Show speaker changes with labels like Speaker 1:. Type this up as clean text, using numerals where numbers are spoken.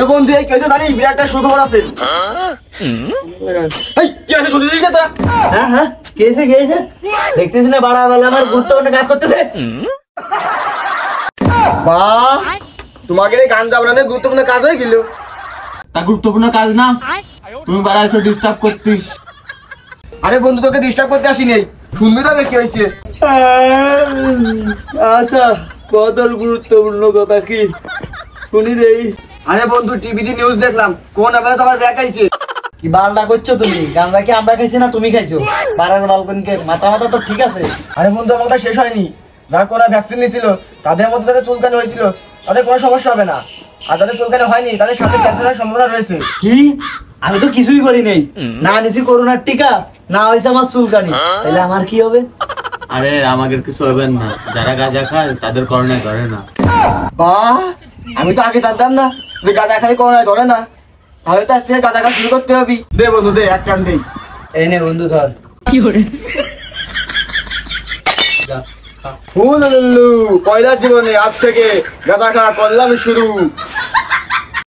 Speaker 1: এ বন্ধু এই কেসে জানিস বিরাট একটা সুখবর আছে। এই কি আছে শুনে দিস না তোরা?
Speaker 2: হ্যাঁ হ্যাঁ কেসে গেছে দেখতেছিস না বাড়া বেলা আমার গুরুত্বপূর্ণ কাজ করতেছে।
Speaker 1: বাহ তোমাকে এই গান জাবরানে গুরুত্বপূর্ণ কাজ হয়ে গেল।
Speaker 3: তা গুরুত্বপূর্ণ কাজ না, তুমি বাড়াইছো ডিস্টার্ব করতে।
Speaker 1: আরে বন্ধু তোকে ডিস্টার্ব করতে আসি নেই, শুনবি তো কি হয়েছে।
Speaker 2: আচ্ছা কত গুরুত্বপূর্ণ কথা কি শুনি দেই।
Speaker 1: আরে বন্ধু টিভিতে নিউজ দেখলাম কোন আবার তোমার ব্যাক আইছে।
Speaker 2: কি বালটা করছো তুমি? গাঁজা কি আমরা খাইছি না তুমি খাইছো? বাড়ার বালকনকে মাথা মাথা তো ঠিক আছে।
Speaker 1: আরে বন্ধু আমার কথা শেষ হয়নি। যারা কোরোনা ভ্যাকসিন নিয়েছিল তাদের মধ্যে যাদের চুলকানি হয়েছিল তাদের কোনো সমস্যা হবে না, আর যাদের চুলকানি হয়নি তাদের সাথে ক্যান্সারের সম্ভাবনা রয়েছে।
Speaker 2: কি? আমি তো কিছুই করি নাই, না নিছি করোনার টিকা না হয়েছে আমার চুলকানি, তাহলে আমার কি হবে?
Speaker 3: আরে আমাদের কিছু হবে না, যারা গাঁজা খায় তাদের করোনা ধরে না।
Speaker 1: বাহ আমি তো আগে জানতাম না যে গাঁজা খাই করোনায় ধরে না। তাহলে তো আজ থেকে গাঁজা খাওয়া শুরু করতে হবে। দে বন্ধু দে এক টান দেই।
Speaker 2: এই নে বন্ধু ধর।
Speaker 1: পয়লা জীবনে আজ থেকে গাঁজা খাওয়া করলাম শুরু।